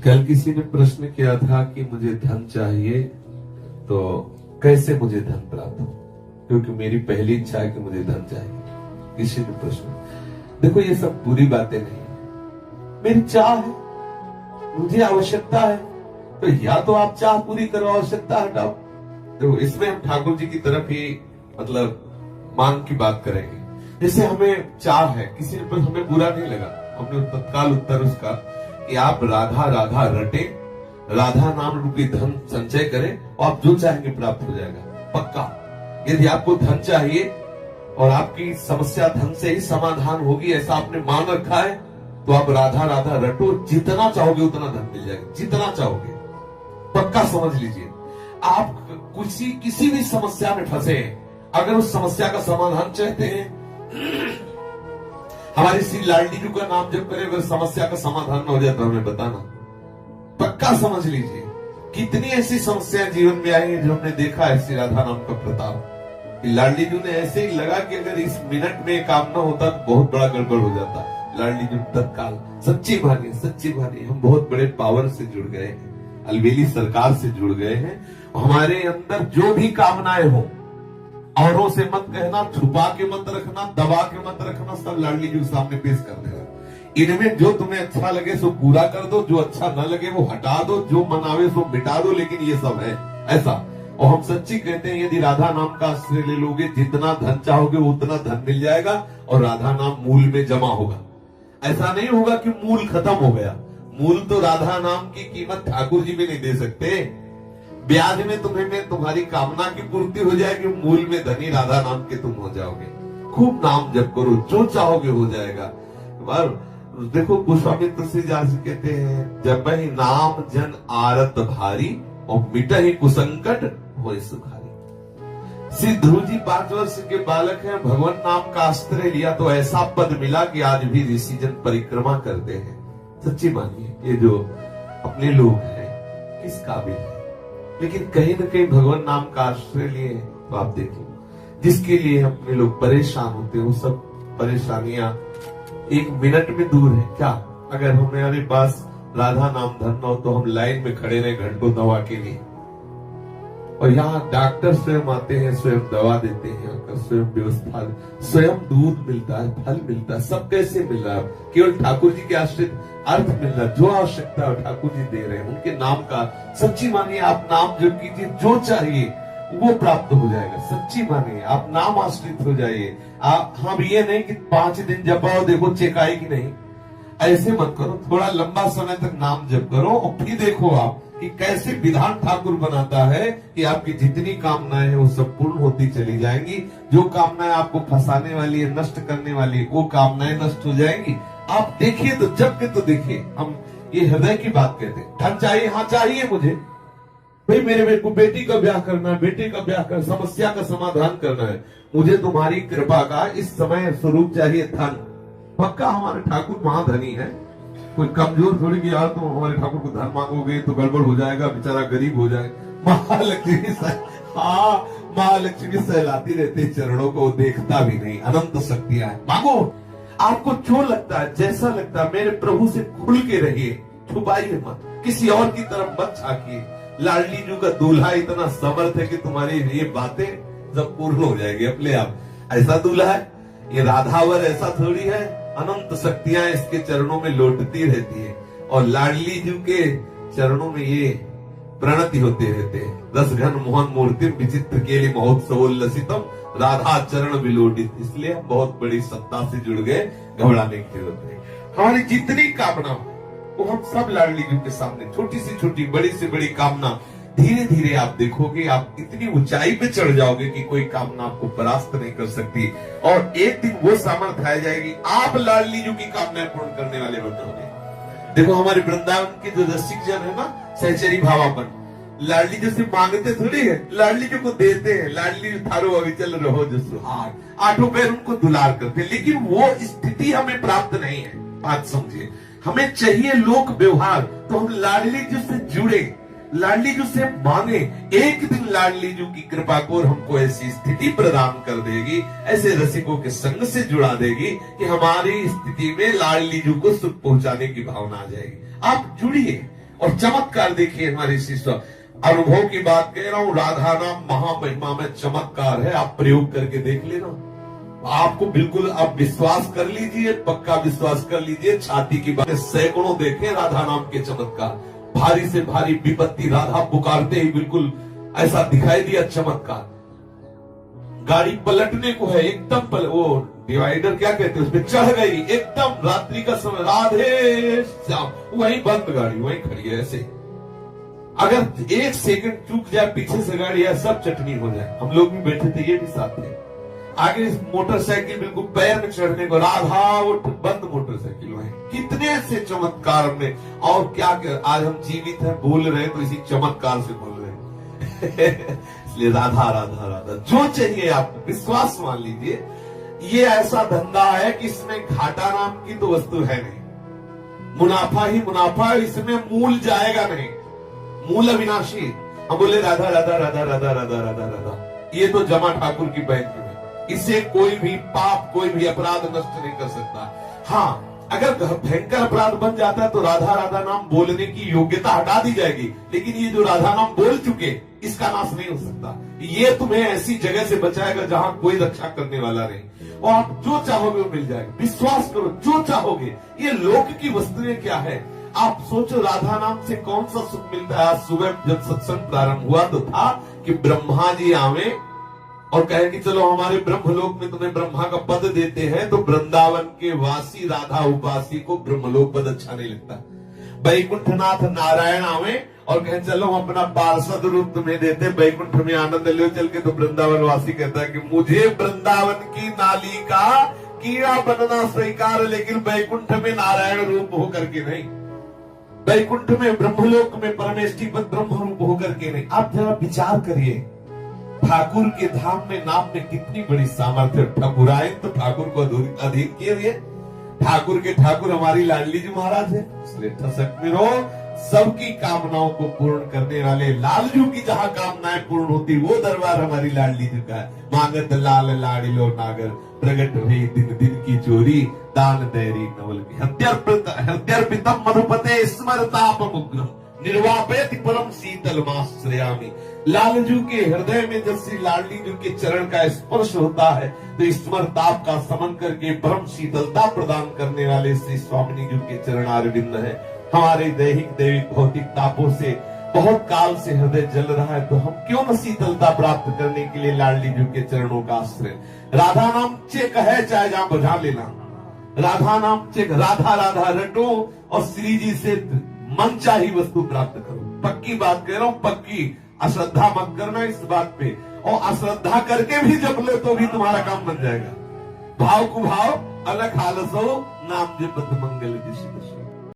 कल किसी ने प्रश्न किया था कि मुझे धन चाहिए तो कैसे मुझे धन प्राप्त हो, क्योंकि मेरी पहली इच्छा है कि मुझे धन चाहिए। किसी ने प्रश्न, देखो ये सब बुरी बातें नहीं है, मेरी चाह है, मुझे आवश्यकता है, तो या तो आप चाह पूरी करो, आवश्यकता हटाओ। देखो इसमें हम ठाकुर जी की तरफ ही मतलब मांग की बात करेंगे। जैसे हमें चाह है, किसी ने हमें बुरा नहीं लगा, हमने तत्काल उत्तर उसका कि आप राधा राधा रटे, राधा नाम रूपी धन संचय करें और आप जो चाहेंगे प्राप्त हो जाएगा पक्का। यदि आपको धन चाहिए और आपकी समस्या धन से ही समाधान होगी ऐसा आपने मान रखा है, तो आप राधा राधा रटो, जितना चाहोगे उतना धन मिल जाएगा, जितना चाहोगे पक्का समझ लीजिए। आप किसी भी समस्या में फंसे, अगर उस समस्या का समाधान चाहते हैं, हमारी श्री लाडली जी का नाम जब करें, अगर समस्या का समाधान न हो जाए तो हमें बताना, पक्का समझ लीजिए। कितनी ऐसी समस्याएं जीवन में आई है जो हमने देखा है श्री राधा नाम का प्रताप। लाडली जी ने ऐसे ही लगा कि अगर इस मिनट में काम न होता तो बहुत बड़ा गड़बड़ हो जाता। लाडली जी तत्काल सच्ची भानी हम बहुत बड़े पावर से जुड़ गए हैं, अलबेली सरकार से जुड़ गए हैं। हमारे अंदर जो भी कामनाएं हो, औरों से मत कहना, छुपा के मत रखना, दबा के मत रखना, सब लाडली जी के सामने पेश कर देना। इनमें जो तुम्हें अच्छा लगे सो पूरा कर दो, जो अच्छा न लगे वो हटा दो, जो मनावे सो मिटा दो, लेकिन ये सब है ऐसा। और हम सच्ची कहते हैं, यदि राधा नाम का आश्रय ले लोगे, जितना धन चाहोगे उतना धन मिल जाएगा और राधा नाम मूल में जमा होगा। ऐसा नहीं होगा कि मूल खत्म हो गया। मूल तो राधा नाम की कीमत ठाकुर जी भी नहीं दे सकते। ब्याज में तुम्हारी कामना की पूर्ति हो जाएगी, मूल में धनी राधा नाम के तुम हो जाओगे। खूब नाम जप करो, जो चाहोगे हो जाएगा। देखो गोस्वामी तुलसीदास जी कहते हैं, जब ही नाम जन आरत भारी और मिट ही कुसंकट हो सुखारी। श्री ध्रुव जी 5 वर्ष के बालक हैं, भगवान नाम का आश्रय लिया तो ऐसा पद मिला कि आज भी ऋषि जन परिक्रमा करते हैं। सच्ची मानिए, ये जो अपने लोग हैं किस काबिल है, लेकिन कहीं न कहीं भगवान नाम का आश्रय लिए तो आप देखो, जिसके लिए अपने लोग परेशान होते हैं, वो सब परेशानियां एक मिनट में दूर है। क्या अगर हमारे पास राधा नाम धन न हो तो हम लाइन में खड़े रहे घंटों दवा के लिए, और यहाँ डॉक्टर स्वयं आते हैं, स्वयं दवा देते हैं, स्वयं व्यवस्था, स्वयं दूध मिलता है, फल मिलता है, सब कैसे मिल रहा है? केवल ठाकुर जी के आश्रित अर्थ मिल रहा है, जो आवश्यकता है ठाकुर जी दे रहे हैं, उनके नाम का। सच्ची मानिए, आप नाम जप कीजिए, जो चाहिए वो प्राप्त हो जाएगा। सच्ची मानिए, आप नाम आश्रित हो जाइए। आप हम ये नहीं कि 5 दिन जपाओ देखो चेक आए कि नहीं, ऐसे मत करो। थोड़ा लंबा समय तक नाम जप करो और फिर देखो आप कि कैसे विधान ठाकुर बनाता है कि आपकी जितनी कामनाएं हैं वो सब पूर्ण होती चली जाएंगी। जो कामनाएं आपको फंसाने वाली है, नष्ट करने वाली है, वो कामनाएं नष्ट हो जाएंगी। आप देखिए तो, जब के तो देखिए। हम ये हृदय की बात कहते हैं। धन चाहिए, हाँ चाहिए मुझे भाई, मेरे को बेटी का ब्याह करना है, बेटे का ब्याह कर, समस्या का समाधान करना है, मुझे तुम्हारी कृपा का इस समय स्वरूप चाहिए धन। पक्का हमारे ठाकुर महाधनी है, कोई कमजोर थोड़ी कि यार तुम हमारे ठाकुर को धन मांगोगे तो गड़बड़ हो जाएगा, बेचारा गरीब हो जाएगा। महालक्ष्मी सहलाती रहती चरणों को, देखता भी नहीं, अनंत शक्तियां है। मांगो, आपको जो लगता है, जैसा लगता है, मेरे प्रभु से खुल के रहिए, छुपाइए मत, किसी और की तरफ मत झांकिए। लाडली जी का दूल्हा इतना समर्थ है कि तुम्हारी ये बातें सब पूर्ण हो जाएगी अपने आप। ऐसा दूल्हा है, ये राधावर ऐसा थोड़ी है, अनंत शक्तियां इसके चरणों में लौटती रहती है और लाडली जी के चरणों में ये प्रणति होते रहते हैं। रस घन मोहन मूर्ति विचित्र के लिए महोत्सवोल्लसितम राधा चरण विलोडित। इसलिए हम बहुत बड़ी सत्ता से जुड़ गए, घबराने की जरूरत नहीं। हमारी जितनी कामना वो हम सब लाडली जी के सामने, छोटी से छोटी, बड़ी से बड़ी कामना, धीरे धीरे आप देखोगे आप इतनी ऊंचाई पे चढ़ जाओगे कि कोई कामना आपको परास्त नहीं कर सकती। और एक दिन वो सामर्थ्य आ जाएगी, आप लाडली जी की कामनाएं पूर्ण करने वाले बन जाओगे। देखो हमारे वृंदावन के जो रसिक जन है ना, सहचरी भावापन, लाडली जी से मांगते थोड़ी है, लाडली जी को देते हैं। लाडली जी थारो अविचल रहो जो सुहाग, आठों पैर उनको दुलार करते हैं, लेकिन वो स्थिति हमें प्राप्त नहीं है। बात समझिए, हमें चाहिए लोक व्यवहार, तो हम लाडली जी से जुड़े, लाडली जी से मांगे। एक दिन लाडली जी की कृपा को हमको ऐसी स्थिति प्रदान कर देगी, ऐसे रसिकों के संग से जुड़ा देगी कि हमारी स्थिति में लाडली जी को सुख पहुंचाने की भावना आ जाएगी। आप जुड़िए, और चमत्कार देखिए हमारे शिष्य, अनुभव की बात कह रहा हूं, राधा नाम महामहिमा में चमत्कार है। आप प्रयोग करके देख लेना, आपको बिल्कुल आप विश्वास कर लीजिए, पक्का विश्वास कर लीजिए, छाती की बात। सैकड़ों देखे राधा नाम के चमत्कार, भारी से भारी विपत्ति राधा पुकारते ही बिल्कुल ऐसा दिखाई दिया चमत्कार। गाड़ी पलटने को है, एकदम वो डिवाइडर क्या कहते हैं, उसमें चढ़ गई, एकदम रात्रि का समय, राधे श्याम, वहीं बंद गाड़ी, वहीं खड़ी है। ऐसे अगर एक सेकंड चूक जाए पीछे से गाड़ी है, सब चटनी हो जाए। हम लोग भी बैठे थे, ये भी साथ थे। आगे मोटरसाइकिल बिल्कुल पैर में चढ़ने को, राधा उठ, बंद मोटरसाइकिल है। कितने ऐसे चमत्कार में, और क्या आज हम जीवित हैं, बोल रहे हैं तो इसी चमत्कार से बोल रहे हैं। इसलिए राधा राधा राधा, जो चाहिए आपको विश्वास मान लीजिए। ये ऐसा धंधा है कि इसमें घाटा नाम की तो वस्तु है नहीं, मुनाफा ही मुनाफा है, इसमें मूल जाएगा नहीं, मूल अविनाशी। हम बोले राधा राधा राधा राधा राधा राधा राधा, ये तो जमा ठाकुर की बैंक में, इसे कोई भी पाप, कोई भी अपराध नष्ट नहीं कर सकता। हाँ, अगर भयंकर अपराध बन जाता है तो राधा राधा नाम बोलने की योग्यता हटा दी जाएगी, लेकिन ये जो राधा नाम बोल चुके, इसका नाश नहीं हो सकता। ये तुम्हें ऐसी जगह से बचाएगा जहां कोई रक्षा करने वाला नहीं, और आप जो चाहोगे वो मिल जाएगा। विश्वास करो, जो चाहोगे। ये लोक की वस्तुएं क्या है, आप सोचो, राधा नाम से कौन सा सुख मिलता है। आज सुबह जब सत्संग प्रारंभ हुआ तो था कि ब्रह्मा जी आवे और कहे कि चलो हमारे ब्रह्मलोक में तुम्हें ब्रह्मा का पद देते हैं, तो वृंदावन के वासी राधा उपासी को ब्रह्मलोक पद अच्छा नहीं लगता। वैकुंठनाथ नारायण आवे और कहे चलो हम अपना पार्षद रूप तुम्हें देते, वैकुंठ में आनंद लो चल के, तो वृंदावन वासी कहता है कि मुझे वृंदावन की नाली का कीड़ा बनना स्वीकार, लेकिन वैकुंठ में नारायण रूप होकर के नहीं, वैकुंठ में ब्रह्मलोक में परमेष्टि पद ब्रह्म रूप होकर के नहीं। आप जरा विचार करिए, ठाकुर के धाम में नाम में कितनी बड़ी सामर्थ्य। ठाकुरायन तो ठाकुर को अधीन किए हुए, ठाकुर के ठाकुर हमारी लाडली जी महाराज है। इसलिए ठसक में रहो, सबकी कामनाओं को पूर्ण करने वाले लालजू की जहां कामनाएं पूर्ण होती, वो दरबार हमारी लाडली जी का है। मांगत लाल लाडिलो नागर, प्रगट हुई दिन दिन की चोरी, दान दैरी नवल की हृदयर्पितम मधुपते स्मरतापमुग्रम, निर्वापेति परम शीतल माश्रयामि। लालजू के हृदय में जब श्री लाडली जू के चरण का स्पर्श होता है तो स्मरताप का समन करके परम शीतलता प्रदान करने वाले श्री स्वामिनी जू के चरण आरविंद है। हमारे दैहिक दैविक भौतिक तापों से बहुत काल से हृदय जल रहा है, तो हम क्यों न शीतलता प्राप्त करने के लिए लाडली जू के चरणों का आश्रय। राधा नाम चेक है, चाहे जहां बजा लेना, राधा नाम चेक, राधा राधा रटो और श्री जी से मन चाही वस्तु प्राप्त करो। पक्की बात कह रहा हूं, पक्की, अश्रद्धा मत करना इस बात पे, और अश्रद्धा करके भी जप लो तो भी तुम्हारा काम बन जाएगा। भाव कुभाव अलग हालस हो, नाम जे पद मंगल जी।